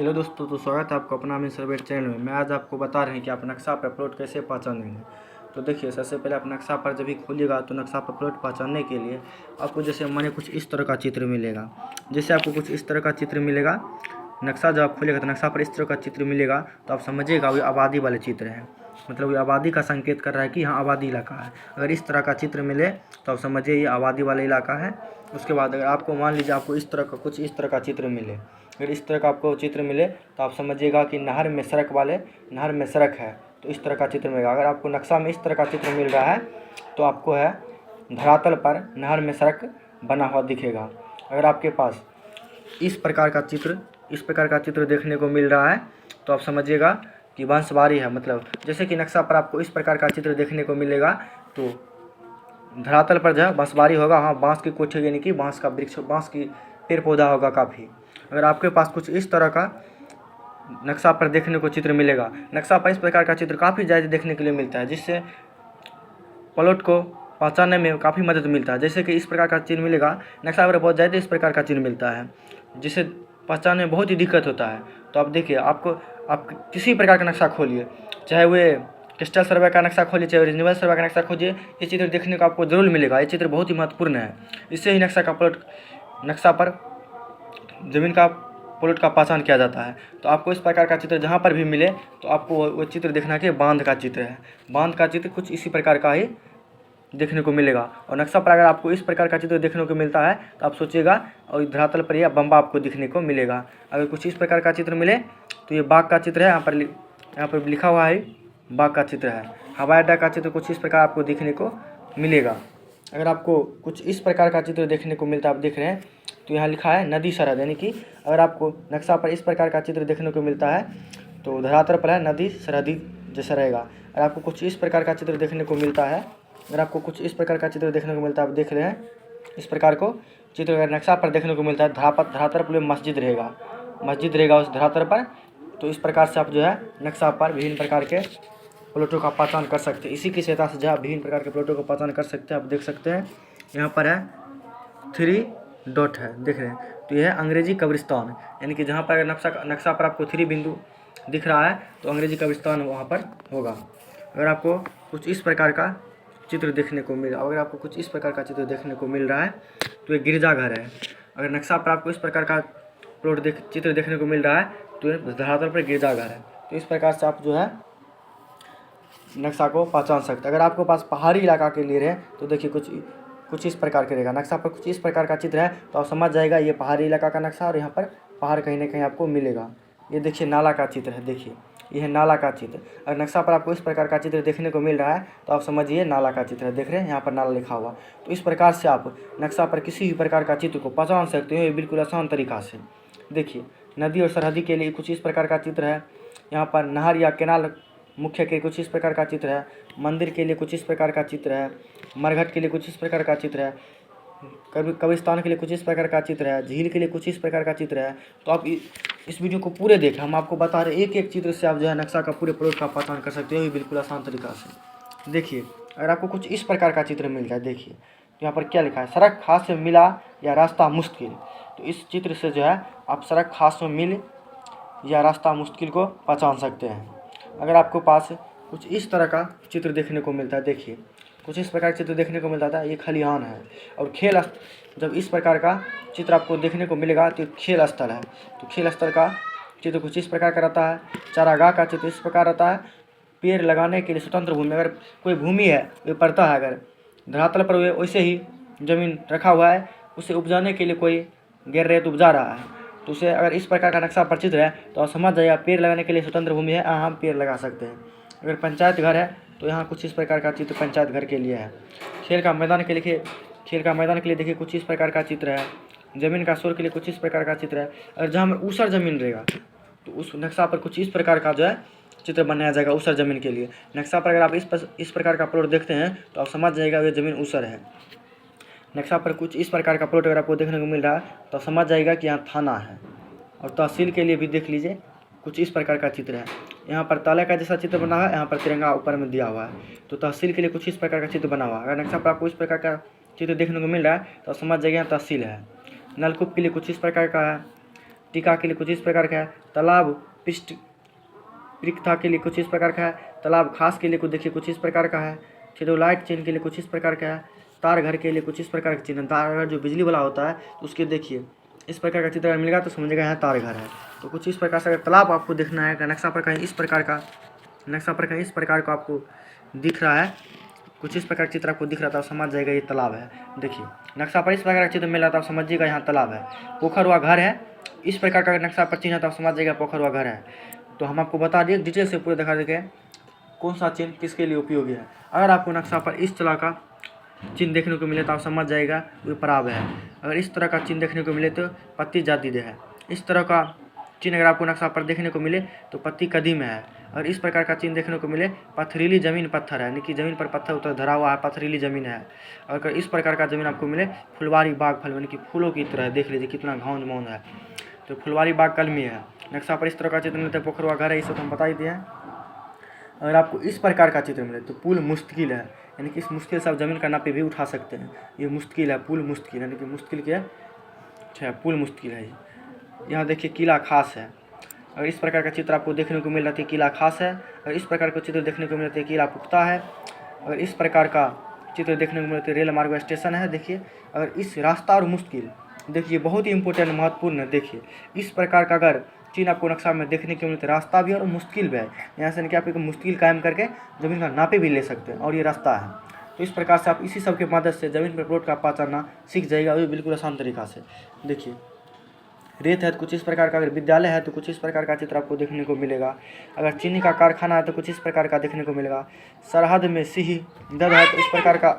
Hello दोस्तों, तो स्वागत है आपको अपना में सर्वेट चैनल में। मैं आज आपको बता रहे हैं कि आप नक्शा पर प्लॉट कैसे पहचानेंगे। तो देखिए, सबसे पहले आप नक्शा पर जब भी खोलिएगा तो नक्शा पर प्लॉट पहचानने के लिए आपको जैसे माने कुछ इस तरह का चित्र मिलेगा। जैसे आपको कुछ इस तरह का चित्र मिलेगा, नक्शा जब आप खोलेगा तो नक्शा पर इस तरह का चित्र मिलेगा तो आप समझिएगा वो आबादी वाले चित्र है। मतलब ये आबादी का संकेत कर रहा है कि यहाँ आबादी इलाका है। अगर इस तरह का चित्र मिले तो आप समझिए ये आबादी वाला इलाका है। उसके बाद अगर आपको मान लीजिए आपको इस तरह का कुछ इस तरह का चित्र मिले, अगर इस तरह का आपको चित्र मिले तो आप समझिएगा कि नहर में सड़क है, तो इस तरह का चित्र मिलेगा। अगर आपको नक्शा में इस तरह का चित्र मिल रहा है तो आपको है धरातल पर नहर में सड़क बना हुआ दिखेगा। अगर आपके पास इस प्रकार का चित्र देखने को मिल रहा है तो आप समझिएगा कि बांसबारी है। मतलब जैसे कि नक्शा पर आपको इस प्रकार का चित्र देखने को मिलेगा तो धरातल पर जो है बांसबारी होगा, हाँ बांस की कोठी यानी कि बांस का वृक्ष, बांस की पेड़ पौधा होगा काफ़ी। अगर आपके पास कुछ इस तरह का नक्शा पर देखने को चित्र मिलेगा, नक्शा पर इस प्रकार का चित्र काफ़ी ज़्यादा देखने के लिए मिलता है, जिससे प्लॉट को पहचानने में काफ़ी मदद मिलता है। जैसे कि इस प्रकार का चिन्ह मिलेगा, नक्शा पर बहुत ज़्यादा इस प्रकार का चिन्ह मिलता है जिससे पहचानने में बहुत ही दिक्कत होता है। तो आप देखिए, आप किसी प्रकार का नक्शा खोलिए, चाहे वे डिजिटल सर्वे का नक्शा खोलिए, चाहे रीजनेबल सर्वे का नक्शा खोजिए, ये चित्र देखने को आपको जरूर मिलेगा। ये चित्र बहुत ही महत्वपूर्ण है। इससे ही नक्शा पर ज़मीन का प्लॉट का पहचान किया जाता है। तो आपको इस प्रकार का चित्र जहाँ पर भी मिले तो आपको वो चित्र देखना कि बांध का चित्र है। बांध का चित्र कुछ इसी प्रकार का ही देखने को मिलेगा। और नक्शा पर अगर आपको इस प्रकार का चित्र देखने को मिलता है तो आप सोचिएगा और धरातल पर यह बम्बा आपको दिखने को मिलेगा। अगर कुछ इस प्रकार का चित्र मिले तो ये बाघ का चित्र है। यहाँ पर लिखा हुआ है बाघ का चित्र है। हवाई अड्डा का चित्र कुछ इस प्रकार आपको देखने को मिलेगा। अगर आपको कुछ इस प्रकार का चित्र देखने को मिलता है, आप देख रहे हैं तो यहाँ लिखा है नदी सरहद, यानी कि अगर आपको नक्शा पर इस प्रकार का चित्र देखने को मिलता है तो धरातल पर है नदी सरहदी जैसा रहेगा। अगर आपको कुछ इस प्रकार का चित्र देखने को मिलता है, आप देख रहे हैं इस प्रकार को चित्र अगर नक्शा पर देखने को मिलता है, धरातल पर मस्जिद रहेगा उस धरातल पर। तो इस प्रकार से आप जो है नक्शा पर विभिन्न प्रकार के प्लॉटों का पहचान कर सकते हैं। इसी की सहायता से जो है विभिन्न प्रकार के प्लॉटों को पहचान कर सकते हैं। आप देख सकते हैं यहाँ पर है 3 डॉट है, देख रहे हैं, तो यह है अंग्रेजी कब्रिस्तान, यानी कि जहाँ पर नक्शा पर आपको 3 बिंदु दिख रहा है तो अंग्रेजी कब्रिस्तान वहाँ पर होगा। अगर आपको कुछ इस प्रकार का चित्र देखने को मिल रहा है तो ये गिरजाघर है। अगर नक्शा पर आपको इस प्रकार का चित्र देखने को मिल रहा है तो ये धरातल पर गिरजाघर है। तो इस प्रकार से आप जो है नक्शा को पहचान सकते हैं। अगर आपके पास पहाड़ी इलाका के लिए रहे तो देखिए कुछ इस प्रकार के रहेगा। नक्शा पर कुछ इस प्रकार का चित्र है तो आप समझ जाएगा ये पहाड़ी इलाका का नक्शा, और यहाँ पर पहाड़ कहीं ना कहीं आपको मिलेगा। ये देखिए नाला का चित्र है, देखिए यह है नाला का चित्र। अगर नक्शा पर आपको इस प्रकार का चित्र देखने को मिल रहा है तो आप समझिए नाला का चित्र है, देख रहे हैं यहाँ पर नाला लिखा हुआ। तो इस प्रकार से आप नक्शा पर किसी भी प्रकार का चित्र को पहचान सकते हो, ये बिल्कुल आसान तरीका से। देखिए नदी और सरहदी के लिए कुछ इस प्रकार का चित्र है, यहाँ पर नहर या केनाल मुख्य के कुछ इस प्रकार का चित्र है, मंदिर के लिए कुछ इस प्रकार का चित्र है, मरघट के लिए कुछ इस प्रकार का चित्र है, कब्रिस्तान के लिए कुछ इस प्रकार का चित्र है, झील के लिए कुछ इस प्रकार का चित्र है। तो आप इस वीडियो को पूरे देखें, हम आपको बता रहे एक एक चित्र से आप जो है नक्शा का पूरे प्लॉट का पहचान कर सकते हो, ये बिल्कुल आसान तरीका से। देखिए अगर आपको कुछ इस प्रकार का चित्र मिल जाए, देखिए तो यहाँ पर क्या लिखा है, सड़क हाथ से मिला या रास्ता मुश्किल। तो इस चित्र से जो है आप सड़क हाथ से मिल या रास्ता मुश्किल को पहचान सकते हैं। अगर आपको पास कुछ इस तरह का चित्र देखने को मिलता है, देखिए कुछ इस प्रकार का चित्र देखने को मिलता था, ये खलिहान है। और जब इस प्रकार का चित्र आपको देखने को मिलेगा तो खेल स्थल है। तो खेल स्थल का चित्र कुछ इस प्रकार का रहता है। चारागाह का चित्र इस प्रकार रहता है। पेड़ लगाने के लिए स्वतंत्र भूमि, अगर कोई भूमि है वो पड़ता है, अगर धरातल पर वैसे ही जमीन रखा हुआ है, उसे उपजाने के लिए कोई गैर रेत उपजा रहा है, तो उसे अगर इस प्रकार का नक्शा पर चित्र है तो आप समझ जाइए पेड़ लगाने के लिए स्वतंत्र भूमि है, हम पेड़ लगा सकते हैं। अगर पंचायत घर है तो यहाँ कुछ इस प्रकार का चित्र पंचायत घर के लिए है। खेल का मैदान के लिए देखिए कुछ इस प्रकार का चित्र है। ज़मीन का शोर के लिए कुछ इस प्रकार का चित्र है। अगर जहाँ में ऊसर ज़मीन रहेगा तो उस नक्शा पर कुछ इस प्रकार का जो है चित्र बनाया जाएगा ऊसर ज़मीन के लिए। नक्शा पर अगर आप इस प्रकार का प्लॉट देखते हैं तो आप समझ जाइएगा ये ज़मीन ऊसर है। नक्शा पर कुछ इस प्रकार का प्लॉट अगर आपको देखने को मिल रहा है तो समझ जाइएगा कि यहाँ थाना है। और तहसील के लिए भी देख लीजिए, कुछ इस प्रकार का चित्र है। यहाँ पर ताले का जैसा चित्र बना हुआ है, यहाँ पर तिरंगा ऊपर में दिया हुआ है। तो तहसील के लिए कुछ इस प्रकार का चित्र बना हुआ है। अगर नक्शा पर आपको इस प्रकार का चित्र देखने को मिल रहा है तो समझ जाइए यहाँ तहसील है। नलकूप के लिए कुछ इस प्रकार का है। टीका के लिए कुछ इस प्रकार का है। तालाब पृष्ठ पृक्था के लिए कुछ इस प्रकार का है। तालाब खास के लिए कुछ देखिए कुछ इस प्रकार का है। थियोलाइट चेन के लिए कुछ इस प्रकार का है। तार घर के लिए कुछ इस प्रकार का चिन्ह। तार घर जो बिजली वाला होता है तो उसके देखिए इस प्रकार का चित्र अगर मिलेगा तो समझिएगा यहाँ तार घर है। तो कुछ इस प्रकार से अगर तालाब आपको देखना है, नक्शा पर कहीं इस प्रकार का नक्शा पर कहीं इस प्रकार का आपको दिख रहा है, कुछ इस प्रकार का चित्र आपको दिख रहा था, आप समझ जाएगा ये तालाब है। देखिए नक्शा पर इस प्रकार का चित्र मिल रहा था, आप समझिएगा यहाँ तालाब है। पोखर व घर है, इस प्रकार का नक्शा पर चिन्ह है तो आप समझ जाएगा पोखर व घर है। तो हम आपको बता दिए डिटेल से पूरे दिखा देंगे कौन सा चिन्ह किसके लिए उपयोगी है। अगर आपको नक्शा पर इस तरह का चिन्ह देखने को मिले तो आप समझ जाएगा वो पराब है। अगर इस तरह का चिन्ह देखने को मिले तो पत्ती जातिद है। इस तरह का चिन्ह अगर आपको नक्शा पर देखने को मिले तो पत्ती कदीम है। और इस प्रकार का चिन्ह देखने को मिले पथरीली ज़मीन पत्थर है, यानी कि ज़मीन पर पत्थर उतर धरा हुआ है, पथरीली ज़मीन है। और अगर इस प्रकार का ज़मीन आपको मिले फुलवारी बाग फल, यानी कि फूलों की तरह, देख लीजिए कितना घाउंद मौन है, तो फुलवारी बाग कलमी है। नक्शा पर इस तरह का चित्र मिलता है, पोखरवा घर है, इसे तो हम बता ही दिए हैं। अगर आपको इस प्रकार का चित्र मिले तो पुल मुश्किल है, यानी कि इस मुश्किल से आप ज़मीन का नापे भी उठा सकते हैं। ये मुश्किल है, पुल मुश्किल, यानी कि मुश्किल के अच्छा पुल मुश्किल है। यहाँ देखिए किला खास है। अगर इस प्रकार का चित्र आपको देखने को मिल रहा है किला खास है। अगर इस प्रकार का चित्र देखने को मिल रहा है किला पुख्ता है। अगर इस प्रकार का चित्र देखने को मिल रहा है रेल मार्ग स्टेशन है। देखिए अगर इस रास्ता और मुश्किल, देखिए बहुत ही इंपॉर्टेंट महत्वपूर्ण है। देखिए इस प्रकार का अगर चिन्ह आपको नक्शा में देखने को मिलता है, रास्ता भी और मुश्किल भी है, यहाँ से कि आप एक मुश्किल कायम करके ज़मीन का नापे भी ले सकते हैं, और ये रास्ता है। तो इस प्रकार से आप इसी सब के मदद से ज़मीन पर प्लॉट का पहचानना सीख जाएगा, वो भी बिल्कुल आसान तरीका से। देखिए रेत है तो कुछ इस प्रकार का, अगर विद्यालय है तो कुछ इस प्रकार का चित्र आपको देखने को मिलेगा। अगर चीनी का कारखाना है तो कुछ इस प्रकार का देखने को मिलेगा। सरहद में सिंह दद है तो इस प्रकार का